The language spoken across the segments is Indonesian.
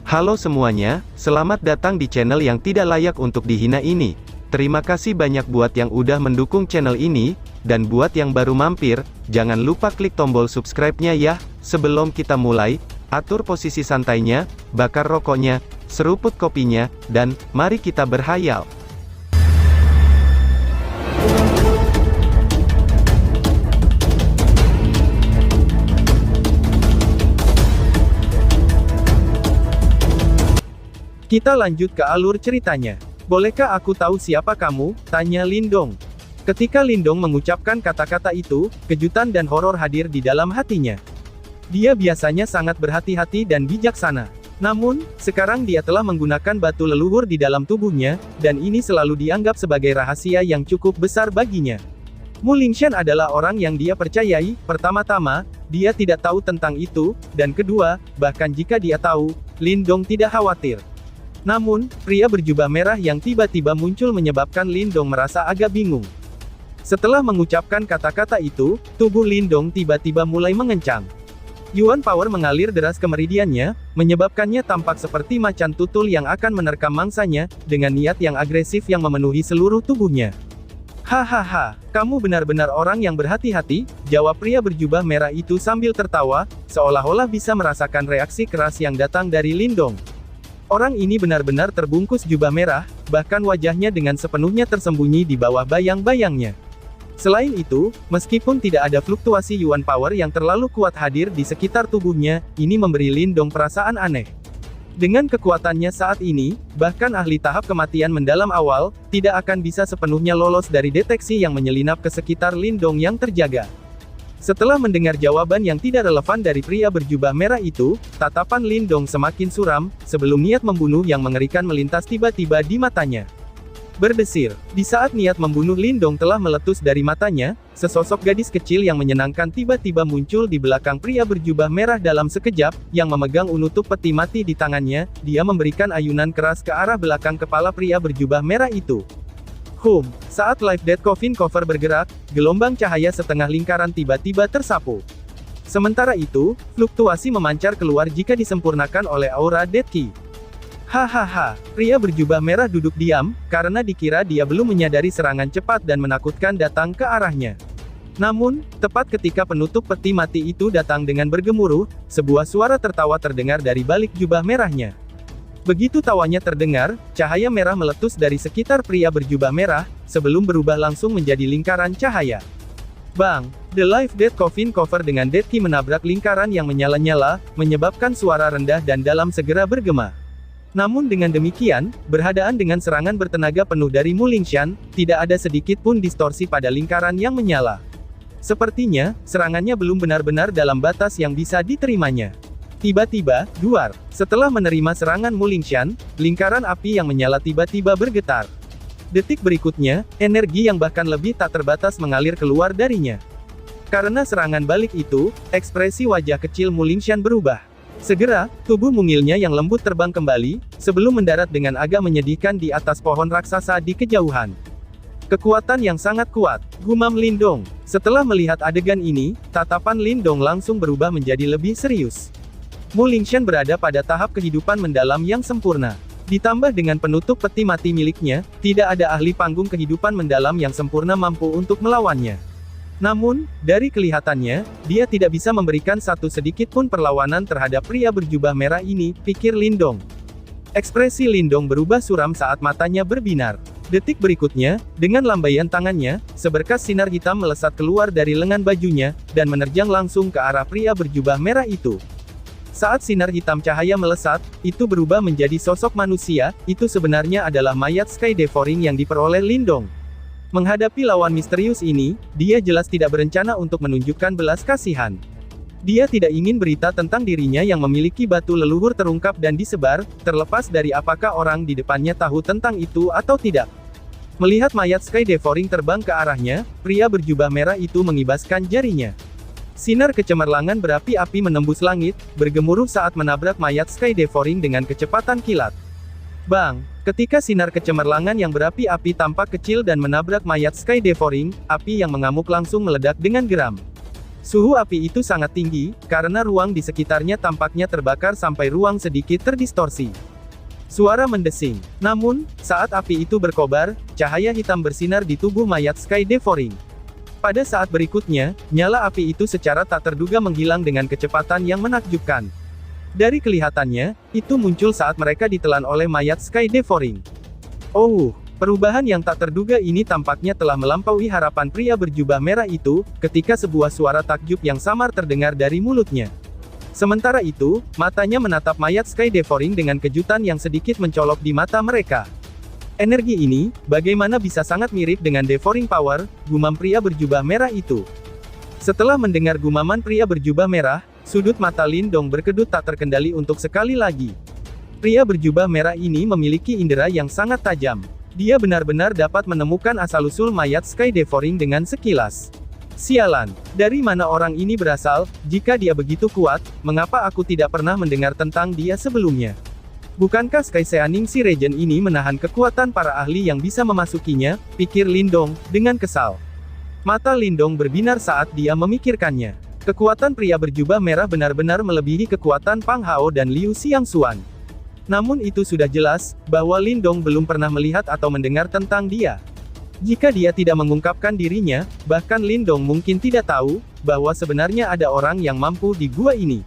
Halo semuanya, selamat datang di channel yang tidak layak untuk dihina ini. Terima kasih banyak buat yang udah mendukung channel ini, dan buat yang baru mampir, jangan lupa klik tombol subscribe-nya ya. Sebelum kita mulai, atur posisi santainya, bakar rokoknya, seruput kopinya, dan mari kita berhayal. Kita lanjut ke alur ceritanya. Bolehkah aku tahu siapa kamu? Tanya Lindong. Ketika Lindong mengucapkan kata-kata itu, kejutan dan horor hadir di dalam hatinya. Dia biasanya sangat berhati-hati dan bijaksana. Namun, sekarang dia telah menggunakan batu leluhur di dalam tubuhnya, dan ini selalu dianggap sebagai rahasia yang cukup besar baginya. Mu Lingshan adalah orang yang dia percayai. Pertama-tama, dia tidak tahu tentang itu, dan kedua, bahkan jika dia tahu, Lindong tidak khawatir. Namun, pria berjubah merah yang tiba-tiba muncul menyebabkan Lindong merasa agak bingung. Setelah mengucapkan kata-kata itu, tubuh Lindong tiba-tiba mulai mengencang. Yuan Power mengalir deras ke meridiannya, menyebabkannya tampak seperti macan tutul yang akan menerkam mangsanya, dengan niat yang agresif yang memenuhi seluruh tubuhnya. Hahaha, kamu benar-benar orang yang berhati-hati, jawab pria berjubah merah itu sambil tertawa, seolah-olah bisa merasakan reaksi keras yang datang dari Lindong. Orang ini benar-benar terbungkus jubah merah, bahkan wajahnya dengan sepenuhnya tersembunyi di bawah bayang-bayangnya. Selain itu, meskipun tidak ada fluktuasi Yuan Power yang terlalu kuat hadir di sekitar tubuhnya, ini memberi Lindong perasaan aneh. Dengan kekuatannya saat ini, bahkan ahli tahap kematian mendalam awal, tidak akan bisa sepenuhnya lolos dari deteksi yang menyelinap ke sekitar Lindong yang terjaga. Setelah mendengar jawaban yang tidak relevan dari pria berjubah merah itu, tatapan Lindong semakin suram, sebelum niat membunuh yang mengerikan melintas tiba-tiba di matanya. Berdesir, di saat niat membunuh Lindong telah meletus dari matanya, sesosok gadis kecil yang menyenangkan tiba-tiba muncul di belakang pria berjubah merah dalam sekejap, yang memegang unutup peti mati di tangannya, dia memberikan ayunan keras ke arah belakang kepala pria berjubah merah itu. Saat Life Death Coffin Cover bergerak, gelombang cahaya setengah lingkaran tiba-tiba tersapu. Sementara itu, fluktuasi memancar keluar jika disempurnakan oleh aura Death Key. Hahaha, pria berjubah merah duduk diam, karena dikira dia belum menyadari serangan cepat dan menakutkan datang ke arahnya. Namun, tepat ketika penutup peti mati itu datang dengan bergemuruh, sebuah suara tertawa terdengar dari balik jubah merahnya. Begitu tawanya terdengar, cahaya merah meletus dari sekitar pria berjubah merah, sebelum berubah langsung menjadi lingkaran cahaya. Bang! The Life Death Coffin Cover dengan Death Key menabrak lingkaran yang menyala-nyala, menyebabkan suara rendah dan dalam segera bergema. Namun dengan demikian, berhadaan dengan serangan bertenaga penuh dari Mu Lingshan, tidak ada sedikit pun distorsi pada lingkaran yang menyala. Sepertinya, serangannya belum benar-benar dalam batas yang bisa diterimanya. Tiba-tiba, duar. Setelah menerima serangan Mu Lingshan, lingkaran api yang menyala tiba-tiba bergetar. Detik berikutnya, energi yang bahkan lebih tak terbatas mengalir keluar darinya. Karena serangan balik itu, ekspresi wajah kecil Mu Lingshan berubah. Segera, tubuh mungilnya yang lembut terbang kembali, sebelum mendarat dengan agak menyedihkan di atas pohon raksasa di kejauhan. Kekuatan yang sangat kuat, gumam Lindong. Setelah melihat adegan ini, tatapan Lindong langsung berubah menjadi lebih serius. Mu Lingshan berada pada tahap kehidupan mendalam yang sempurna. Ditambah dengan penutup peti mati miliknya, tidak ada ahli panggung kehidupan mendalam yang sempurna mampu untuk melawannya. Namun, dari kelihatannya, dia tidak bisa memberikan satu sedikit pun perlawanan terhadap pria berjubah merah ini, pikir Lindong. Ekspresi Lindong berubah suram saat matanya berbinar. Detik berikutnya, dengan lambaian tangannya, seberkas sinar hitam melesat keluar dari lengan bajunya, dan menerjang langsung ke arah pria berjubah merah itu. Saat sinar hitam cahaya melesat, itu berubah menjadi sosok manusia, itu sebenarnya adalah mayat Sky Devouring yang diperoleh Lindong. Menghadapi lawan misterius ini, dia jelas tidak berencana untuk menunjukkan belas kasihan. Dia tidak ingin berita tentang dirinya yang memiliki batu leluhur terungkap dan disebar, terlepas dari apakah orang di depannya tahu tentang itu atau tidak. Melihat mayat Sky Devouring terbang ke arahnya, pria berjubah merah itu mengibaskan jarinya. Sinar kecemerlangan berapi-api menembus langit, bergemuruh saat menabrak mayat Sky Devouring dengan kecepatan kilat. Bang! Ketika sinar kecemerlangan yang berapi-api tampak kecil dan menabrak mayat Sky Devouring, api yang mengamuk langsung meledak dengan geram. Suhu api itu sangat tinggi, karena ruang di sekitarnya tampaknya terbakar sampai ruang sedikit terdistorsi. Suara mendesing. Namun, saat api itu berkobar, cahaya hitam bersinar di tubuh mayat Sky Devouring. Pada saat berikutnya, nyala api itu secara tak terduga menghilang dengan kecepatan yang menakjubkan. Dari kelihatannya, itu muncul saat mereka ditelan oleh mayat Sky Devouring. Oh, perubahan yang tak terduga ini tampaknya telah melampaui harapan pria berjubah merah itu, ketika sebuah suara takjub yang samar terdengar dari mulutnya. Sementara itu, matanya menatap mayat Sky Devouring dengan kejutan yang sedikit mencolok di mata mereka. Energi ini, bagaimana bisa sangat mirip dengan Devouring Power, gumam pria berjubah merah itu. Setelah mendengar gumaman pria berjubah merah, sudut mata Lindong berkedut tak terkendali untuk sekali lagi. Pria berjubah merah ini memiliki indera yang sangat tajam. Dia benar-benar dapat menemukan asal-usul mayat Sky Devouring dengan sekilas. Sialan, dari mana orang ini berasal? Jika dia begitu kuat, mengapa aku tidak pernah mendengar tentang dia sebelumnya? Bukankah Sky Seaning si Regen ini menahan kekuatan para ahli yang bisa memasukinya? Pikir Lindong, dengan kesal. Mata Lindong berbinar saat dia memikirkannya. Kekuatan pria berjubah merah benar-benar melebihi kekuatan Pang Hao dan Liu Xiangxuan. Namun itu sudah jelas, bahwa Lindong belum pernah melihat atau mendengar tentang dia. Jika dia tidak mengungkapkan dirinya, bahkan Lindong mungkin tidak tahu, bahwa sebenarnya ada orang yang mampu di gua ini.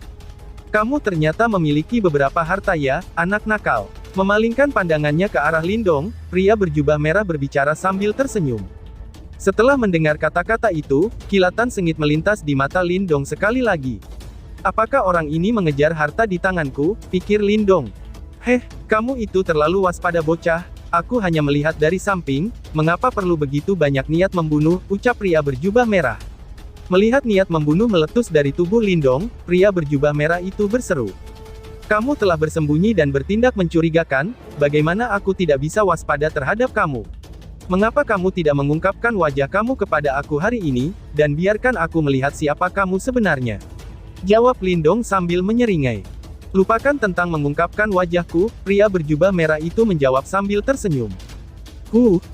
Kamu ternyata memiliki beberapa harta ya, anak nakal. Memalingkan pandangannya ke arah Lindong, pria berjubah merah berbicara sambil tersenyum. Setelah mendengar kata-kata itu, kilatan sengit melintas di mata Lindong sekali lagi. Apakah orang ini mengejar harta di tanganku? Pikir Lindong. Heh, kamu itu terlalu waspada bocah. Aku hanya melihat dari samping, mengapa perlu begitu banyak niat membunuh, ucap pria berjubah merah. Melihat niat membunuh meletus dari tubuh Lindong, pria berjubah merah itu berseru. Kamu telah bersembunyi dan bertindak mencurigakan, bagaimana aku tidak bisa waspada terhadap kamu? Mengapa kamu tidak mengungkapkan wajah kamu kepada aku hari ini, dan biarkan aku melihat siapa kamu sebenarnya? Jawab Lindong sambil menyeringai. Lupakan tentang mengungkapkan wajahku, pria berjubah merah itu menjawab sambil tersenyum.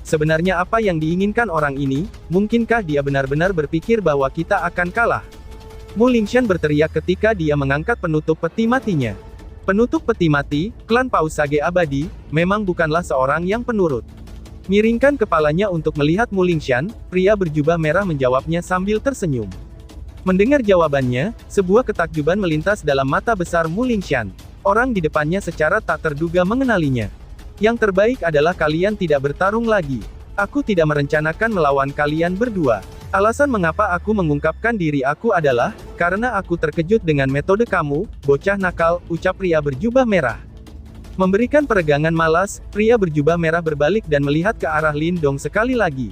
Sebenarnya apa yang diinginkan orang ini? Mungkinkah dia benar-benar berpikir bahwa kita akan kalah? Mu Lingshan berteriak ketika dia mengangkat penutup peti matinya. Penutup peti mati, klan Paus Sage Abadi, memang bukanlah seorang yang penurut. Miringkan kepalanya untuk melihat Mu Lingshan, pria berjubah merah menjawabnya sambil tersenyum. Mendengar jawabannya, sebuah ketakjuban melintas dalam mata besar Mu Lingshan. Orang di depannya secara tak terduga mengenalinya. Yang terbaik adalah kalian tidak bertarung lagi. Aku tidak merencanakan melawan kalian berdua. Alasan mengapa aku mengungkapkan diri aku adalah, karena aku terkejut dengan metode kamu, bocah nakal, ucap pria berjubah merah. Memberikan peregangan malas, pria berjubah merah berbalik dan melihat ke arah Lindong sekali lagi.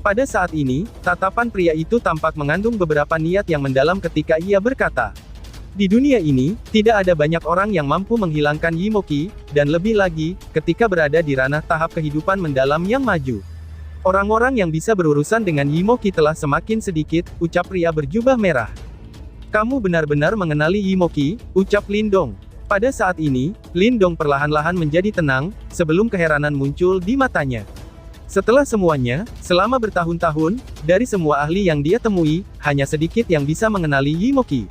Pada saat ini, tatapan pria itu tampak mengandung beberapa niat yang mendalam ketika ia berkata, di dunia ini, tidak ada banyak orang yang mampu menghilangkan Yimoki, dan lebih lagi, ketika berada di ranah tahap kehidupan mendalam yang maju. Orang-orang yang bisa berurusan dengan Yimoki telah semakin sedikit, ucap pria berjubah merah. Kamu benar-benar mengenali Yimoki, ucap Lindong. Pada saat ini, Lindong perlahan-lahan menjadi tenang, sebelum keheranan muncul di matanya. Setelah semuanya, selama bertahun-tahun, dari semua ahli yang dia temui, hanya sedikit yang bisa mengenali Yimoki.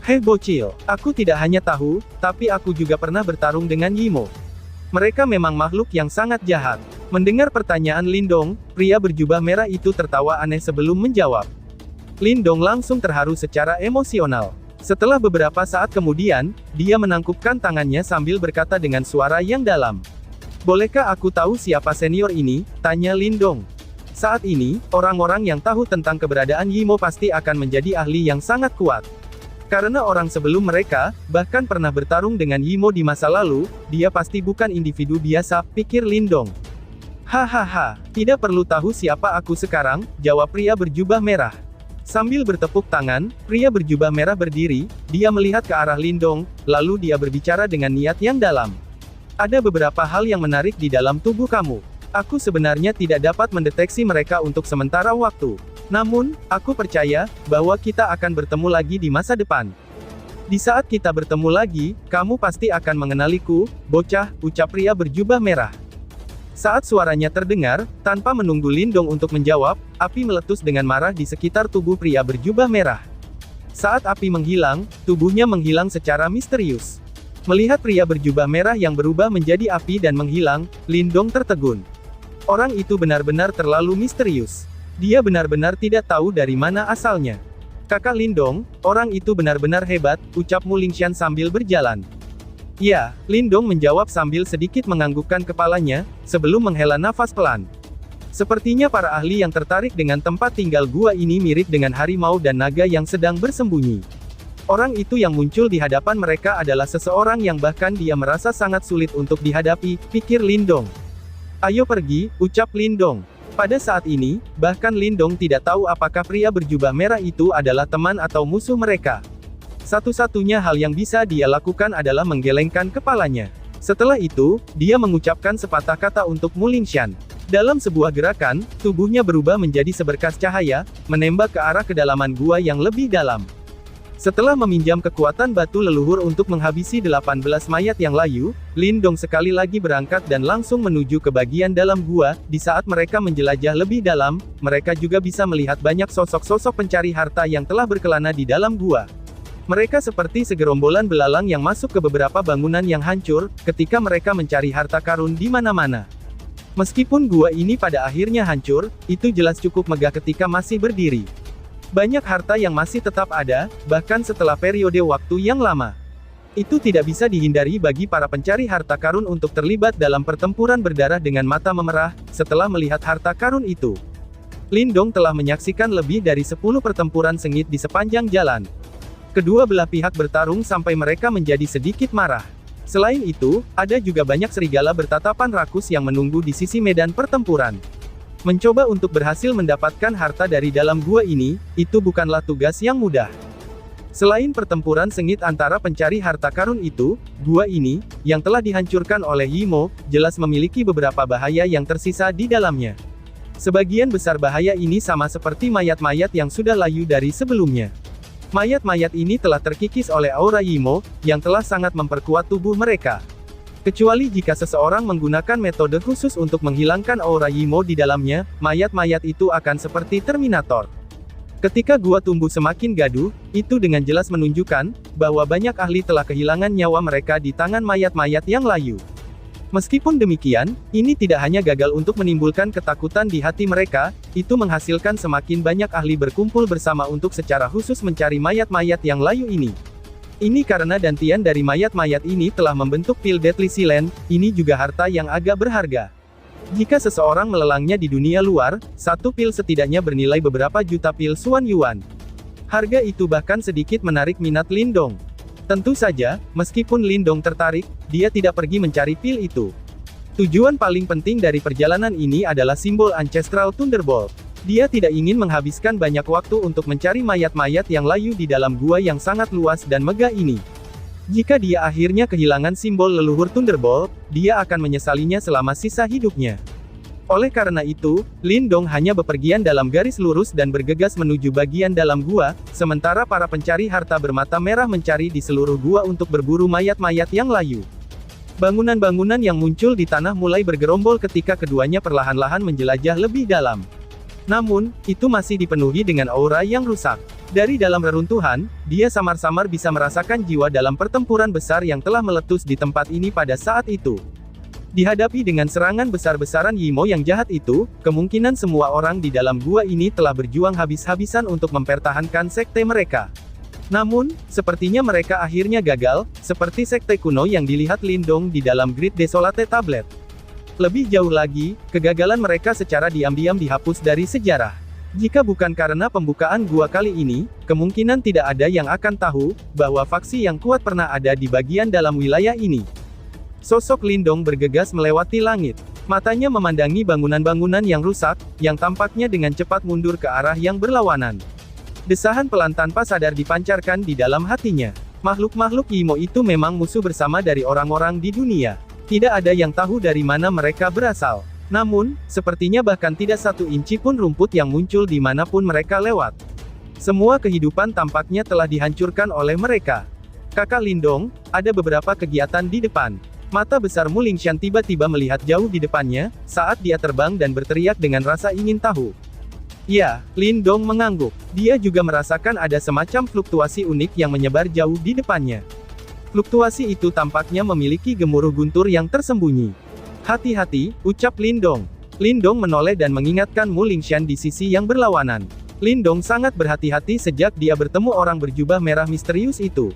Hei bocil, aku tidak hanya tahu, tapi aku juga pernah bertarung dengan Yimo. Mereka memang makhluk yang sangat jahat. Mendengar pertanyaan Lindong, pria berjubah merah itu tertawa aneh sebelum menjawab. Lindong langsung terharu secara emosional. Setelah beberapa saat kemudian, dia menangkupkan tangannya sambil berkata dengan suara yang dalam. Bolehkah aku tahu siapa senior ini? Tanya Lindong. Saat ini, orang-orang yang tahu tentang keberadaan Yimo pasti akan menjadi ahli yang sangat kuat. Karena orang sebelum mereka, bahkan pernah bertarung dengan Yimo di masa lalu, dia pasti bukan individu biasa, pikir Lindong. Hahaha, tidak perlu tahu siapa aku sekarang, jawab pria berjubah merah. Sambil bertepuk tangan, pria berjubah merah berdiri, dia melihat ke arah Lindong, lalu dia berbicara dengan niat yang dalam. Ada beberapa hal yang menarik di dalam tubuh kamu. Aku sebenarnya tidak dapat mendeteksi mereka untuk sementara waktu. Namun, aku percaya, bahwa kita akan bertemu lagi di masa depan. Di saat kita bertemu lagi, kamu pasti akan mengenaliku, bocah, ucap pria berjubah merah. Saat suaranya terdengar, tanpa menunggu Lindong untuk menjawab, api meletus dengan marah di sekitar tubuh pria berjubah merah. Saat api menghilang, tubuhnya menghilang secara misterius. Melihat pria berjubah merah yang berubah menjadi api dan menghilang, Lindong tertegun. Orang itu benar-benar terlalu misterius. Dia benar-benar tidak tahu dari mana asalnya. Kakak Lindong, orang itu benar-benar hebat, ucap Mu Lingxian sambil berjalan. Ya, Lindong menjawab sambil sedikit menganggukkan kepalanya, sebelum menghela nafas pelan. Sepertinya para ahli yang tertarik dengan tempat tinggal gua ini mirip dengan harimau dan naga yang sedang bersembunyi. Orang itu yang muncul di hadapan mereka adalah seseorang yang bahkan dia merasa sangat sulit untuk dihadapi, pikir Lindong. Ayo pergi, ucap Lindong. Pada saat ini, bahkan Lindong tidak tahu apakah pria berjubah merah itu adalah teman atau musuh mereka. Satu-satunya hal yang bisa dia lakukan adalah menggelengkan kepalanya. Setelah itu, dia mengucapkan sepatah kata untuk Mu Lingxian. Dalam sebuah gerakan, tubuhnya berubah menjadi seberkas cahaya, menembak ke arah kedalaman gua yang lebih dalam. Setelah meminjam kekuatan batu leluhur untuk menghabisi 18 mayat yang layu, Lindong sekali lagi berangkat dan langsung menuju ke bagian dalam gua. Di saat mereka menjelajah lebih dalam, mereka juga bisa melihat banyak sosok-sosok pencari harta yang telah berkelana di dalam gua. Mereka seperti segerombolan belalang yang masuk ke beberapa bangunan yang hancur, ketika mereka mencari harta karun di mana-mana. Meskipun gua ini pada akhirnya hancur, itu jelas cukup megah ketika masih berdiri. Banyak harta yang masih tetap ada, bahkan setelah periode waktu yang lama. Itu tidak bisa dihindari bagi para pencari harta karun untuk terlibat dalam pertempuran berdarah dengan mata memerah, setelah melihat harta karun itu. Lindong telah menyaksikan lebih dari 10 pertempuran sengit di sepanjang jalan. Kedua belah pihak bertarung sampai mereka menjadi sedikit marah. Selain itu, ada juga banyak serigala bertatapan rakus yang menunggu di sisi medan pertempuran. Mencoba untuk berhasil mendapatkan harta dari dalam gua ini, itu bukanlah tugas yang mudah. Selain pertempuran sengit antara pencari harta karun itu, gua ini, yang telah dihancurkan oleh Yimo, jelas memiliki beberapa bahaya yang tersisa di dalamnya. Sebagian besar bahaya ini sama seperti mayat-mayat yang sudah layu dari sebelumnya. Mayat-mayat ini telah terkikis oleh aura Yimo, yang telah sangat memperkuat tubuh mereka. Kecuali jika seseorang menggunakan metode khusus untuk menghilangkan aura Yimo di dalamnya, mayat-mayat itu akan seperti Terminator. Ketika gua tumbuh semakin gaduh, itu dengan jelas menunjukkan, bahwa banyak ahli telah kehilangan nyawa mereka di tangan mayat-mayat yang layu. Meskipun demikian, ini tidak hanya gagal untuk menimbulkan ketakutan di hati mereka, itu menghasilkan semakin banyak ahli berkumpul bersama untuk secara khusus mencari mayat-mayat yang layu ini. Ini karena dantian dari mayat-mayat ini telah membentuk pil Deadly Silent, ini juga harta yang agak berharga. Jika seseorang melelangnya di dunia luar, satu pil setidaknya bernilai beberapa juta pil Xuan Yuan. Harga itu bahkan sedikit menarik minat Lindong. Tentu saja, meskipun Lindong tertarik, dia tidak pergi mencari pil itu. Tujuan paling penting dari perjalanan ini adalah simbol Ancestral Thunderbolt. Dia tidak ingin menghabiskan banyak waktu untuk mencari mayat-mayat yang layu di dalam gua yang sangat luas dan megah ini. Jika dia akhirnya kehilangan simbol leluhur Thunderbolt, dia akan menyesalinya selama sisa hidupnya. Oleh karena itu, Lindong hanya bepergian dalam garis lurus dan bergegas menuju bagian dalam gua, sementara para pencari harta bermata merah mencari di seluruh gua untuk berburu mayat-mayat yang layu. Bangunan-bangunan yang muncul di tanah mulai bergerombol ketika keduanya perlahan-lahan menjelajah lebih dalam. Namun, itu masih dipenuhi dengan aura yang rusak. Dari dalam reruntuhan, dia samar-samar bisa merasakan jiwa dalam pertempuran besar yang telah meletus di tempat ini pada saat itu. Dihadapi dengan serangan besar-besaran Yimo yang jahat itu, kemungkinan semua orang di dalam gua ini telah berjuang habis-habisan untuk mempertahankan sekte mereka. Namun, sepertinya mereka akhirnya gagal, seperti sekte kuno yang dilihat Lindong di dalam Great Desolate Tablet. Lebih jauh lagi, kegagalan mereka secara diam-diam dihapus dari sejarah. Jika bukan karena pembukaan gua kali ini, kemungkinan tidak ada yang akan tahu, bahwa faksi yang kuat pernah ada di bagian dalam wilayah ini. Sosok Lindong bergegas melewati langit. Matanya memandangi bangunan-bangunan yang rusak, yang tampaknya dengan cepat mundur ke arah yang berlawanan. Desahan pelan tanpa sadar dipancarkan di dalam hatinya. Makhluk-makhluk Yimo itu memang musuh bersama dari orang-orang di dunia. Tidak ada yang tahu dari mana mereka berasal. Namun, sepertinya bahkan tidak satu inci pun rumput yang muncul di manapun mereka lewat. Semua kehidupan tampaknya telah dihancurkan oleh mereka. Kakak Lindong, ada beberapa kegiatan di depan. Mata besar Mu Lingxian tiba-tiba melihat jauh di depannya, saat dia terbang dan berteriak dengan rasa ingin tahu. Ya, Lindong mengangguk. Dia juga merasakan ada semacam fluktuasi unik yang menyebar jauh di depannya. Fluktuasi itu tampaknya memiliki gemuruh guntur yang tersembunyi. Hati-hati, ucap Lindong. Lindong menoleh dan mengingatkan Mu Lingshan di sisi yang berlawanan. Lindong sangat berhati-hati sejak dia bertemu orang berjubah merah misterius itu.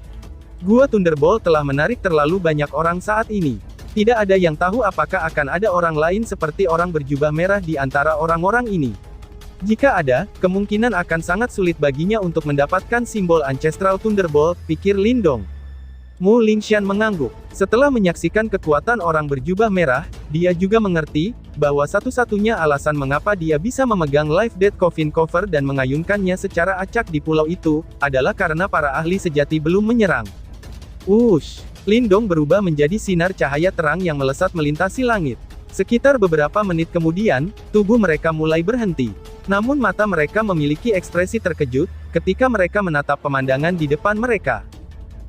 Gua Thunderbolt telah menarik terlalu banyak orang saat ini. Tidak ada yang tahu apakah akan ada orang lain seperti orang berjubah merah di antara orang-orang ini. Jika ada, kemungkinan akan sangat sulit baginya untuk mendapatkan simbol Ancestral Thunderbolt, pikir Lindong. Mu Lingshan mengangguk. Setelah menyaksikan kekuatan orang berjubah merah, dia juga mengerti bahwa satu-satunya alasan mengapa dia bisa memegang Life Death Coffin Cover dan mengayunkannya secara acak di pulau itu, adalah karena para ahli sejati belum menyerang. Wush! Lindong berubah menjadi sinar cahaya terang yang melesat melintasi langit. Sekitar beberapa menit kemudian, tubuh mereka mulai berhenti. Namun mata mereka memiliki ekspresi terkejut, ketika mereka menatap pemandangan di depan mereka.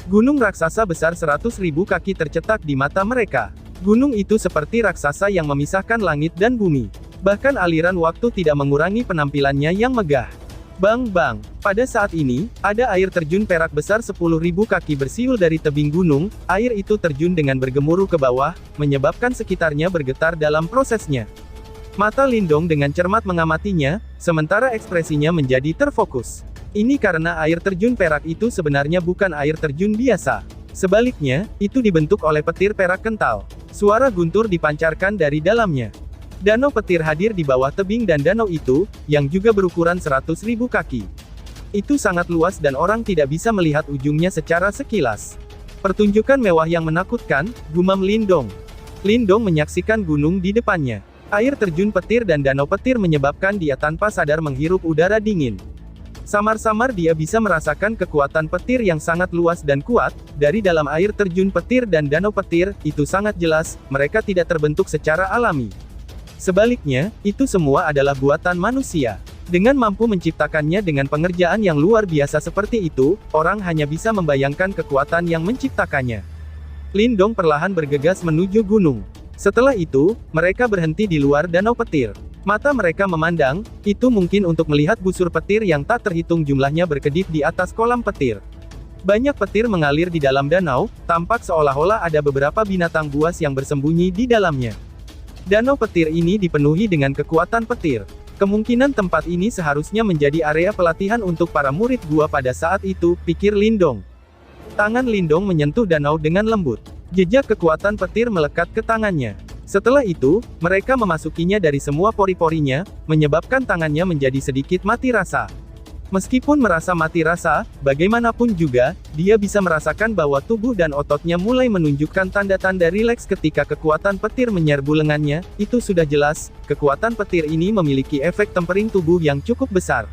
Gunung raksasa besar 100.000 kaki tercetak di mata mereka. Gunung itu seperti raksasa yang memisahkan langit dan bumi. Bahkan aliran waktu tidak mengurangi penampilannya yang megah. Bang-bang, pada saat ini, ada air terjun perak besar 10.000 kaki bersiul dari tebing gunung, air itu terjun dengan bergemuruh ke bawah, menyebabkan sekitarnya bergetar dalam prosesnya. Mata Lindong dengan cermat mengamatinya, sementara ekspresinya menjadi terfokus. Ini karena air terjun perak itu sebenarnya bukan air terjun biasa. Sebaliknya, itu dibentuk oleh petir perak kental. Suara guntur dipancarkan dari dalamnya. Danau petir hadir di bawah tebing dan danau itu, yang juga berukuran 100.000 kaki. Itu sangat luas dan orang tidak bisa melihat ujungnya secara sekilas. Pertunjukan mewah yang menakutkan, gumam Lindong. Lindong menyaksikan gunung di depannya. Air terjun petir dan danau petir menyebabkan dia tanpa sadar menghirup udara dingin. Samar-samar dia bisa merasakan kekuatan petir yang sangat luas dan kuat, dari dalam air terjun petir dan danau petir, itu sangat jelas, mereka tidak terbentuk secara alami. Sebaliknya, itu semua adalah buatan manusia. Dengan mampu menciptakannya dengan pengerjaan yang luar biasa seperti itu, orang hanya bisa membayangkan kekuatan yang menciptakannya. Lindong perlahan bergegas menuju gunung. Setelah itu, mereka berhenti di luar danau petir. Mata mereka memandang, itu mungkin untuk melihat busur petir yang tak terhitung jumlahnya berkedip di atas kolam petir. Banyak petir mengalir di dalam danau, tampak seolah-olah ada beberapa binatang buas yang bersembunyi di dalamnya. Danau petir ini dipenuhi dengan kekuatan petir. Kemungkinan tempat ini seharusnya menjadi area pelatihan untuk para murid gua pada saat itu, pikir Lindong. Tangan Lindong menyentuh danau dengan lembut. Jejak kekuatan petir melekat ke tangannya. Setelah itu, mereka memasukinya dari semua pori-porinya, menyebabkan tangannya menjadi sedikit mati rasa. Meskipun merasa mati rasa, bagaimanapun juga, dia bisa merasakan bahwa tubuh dan ototnya mulai menunjukkan tanda-tanda rileks ketika kekuatan petir menyerbu lengannya. Itu sudah jelas, kekuatan petir ini memiliki efek tempering tubuh yang cukup besar.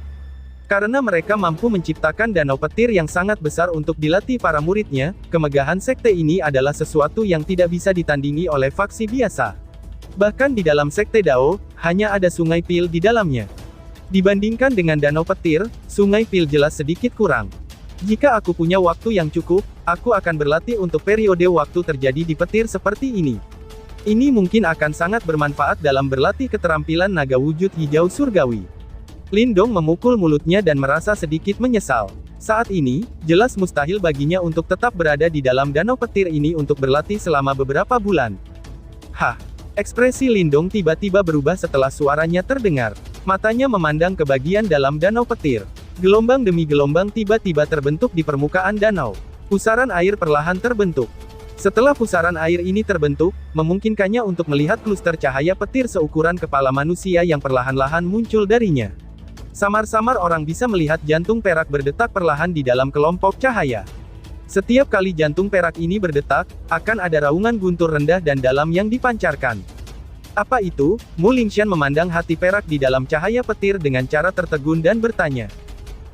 Karena mereka mampu menciptakan danau petir yang sangat besar untuk dilatih para muridnya, kemegahan sekte ini adalah sesuatu yang tidak bisa ditandingi oleh faksi biasa. Bahkan di dalam sekte Dao, hanya ada sungai pil di dalamnya. Dibandingkan dengan danau petir, sungai pil jelas sedikit kurang. Jika aku punya waktu yang cukup, aku akan berlatih untuk periode waktu terjadi di petir seperti ini. Ini mungkin akan sangat bermanfaat dalam berlatih keterampilan naga wujud hijau surgawi. Lindong memukul mulutnya dan merasa sedikit menyesal. Saat ini, jelas mustahil baginya untuk tetap berada di dalam danau petir ini untuk berlatih selama beberapa bulan. Hah! Ekspresi Lindong tiba-tiba berubah setelah suaranya terdengar. Matanya memandang ke bagian dalam danau petir. Gelombang demi gelombang tiba-tiba terbentuk di permukaan danau. Pusaran air perlahan terbentuk. Setelah pusaran air ini terbentuk, memungkinkannya untuk melihat kluster cahaya petir seukuran kepala manusia yang perlahan-lahan muncul darinya. Samar-samar orang bisa melihat jantung perak berdetak perlahan di dalam kelompok cahaya. Setiap kali jantung perak ini berdetak, akan ada raungan guntur rendah dan dalam yang dipancarkan. Apa itu? Mu Lingshan memandang hati perak di dalam cahaya petir dengan cara tertegun dan bertanya.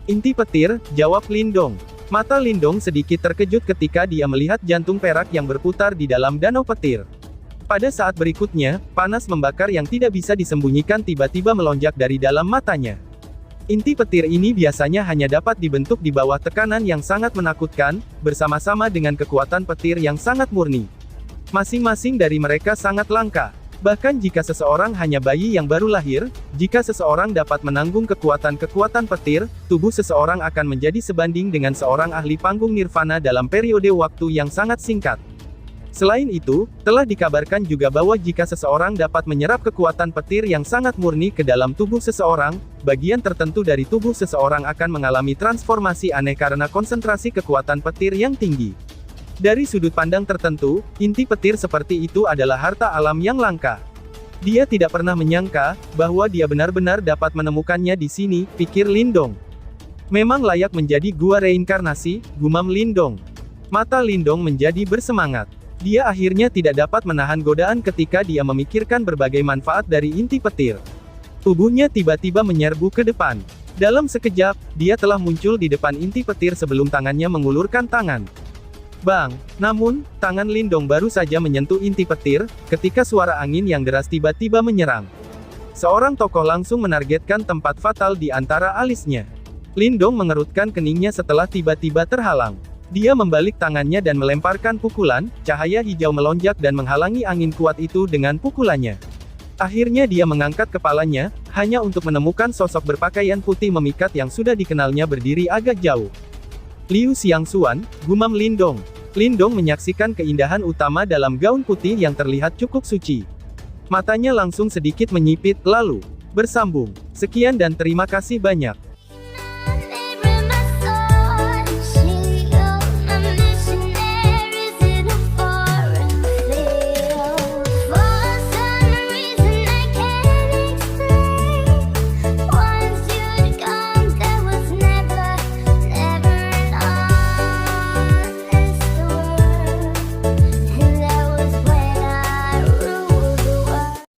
Inti petir, jawab Lindong. Mata Lindong sedikit terkejut ketika dia melihat jantung perak yang berputar di dalam danau petir. Pada saat berikutnya, panas membakar yang tidak bisa disembunyikan tiba-tiba melonjak dari dalam matanya. Inti petir ini biasanya hanya dapat dibentuk di bawah tekanan yang sangat menakutkan, bersama-sama dengan kekuatan petir yang sangat murni. Masing-masing dari mereka sangat langka. Bahkan jika seseorang hanya bayi yang baru lahir, jika seseorang dapat menanggung kekuatan-kekuatan petir, tubuh seseorang akan menjadi sebanding dengan seorang ahli panggung nirvana dalam periode waktu yang sangat singkat. Selain itu, telah dikabarkan juga bahwa jika seseorang dapat menyerap kekuatan petir yang sangat murni ke dalam tubuh seseorang, bagian tertentu dari tubuh seseorang akan mengalami transformasi aneh karena konsentrasi kekuatan petir yang tinggi. Dari sudut pandang tertentu, inti petir seperti itu adalah harta alam yang langka. Dia tidak pernah menyangka bahwa dia benar-benar dapat menemukannya di sini, pikir Lindong. Memang layak menjadi gua reinkarnasi, gumam Lindong. Mata Lindong menjadi bersemangat. Dia akhirnya tidak dapat menahan godaan ketika dia memikirkan berbagai manfaat dari inti petir. Tubuhnya tiba-tiba menyerbu ke depan. Dalam sekejap, dia telah muncul di depan inti petir sebelum tangannya mengulurkan tangan. Bang! Namun, tangan Lindong baru saja menyentuh inti petir, ketika suara angin yang deras tiba-tiba menyerang. Seorang tokoh langsung menargetkan tempat fatal di antara alisnya. Lindong mengerutkan keningnya setelah tiba-tiba terhalang. Dia membalik tangannya dan melemparkan pukulan, cahaya hijau melonjak dan menghalangi angin kuat itu dengan pukulannya. Akhirnya dia mengangkat kepalanya, hanya untuk menemukan sosok berpakaian putih memikat yang sudah dikenalnya berdiri agak jauh. Liu Xiangxuan, gumam Lindong. Lindong menyaksikan keindahan utama dalam gaun putih yang terlihat cukup suci. Matanya langsung sedikit menyipit, lalu bersambung. Sekian dan terima kasih banyak.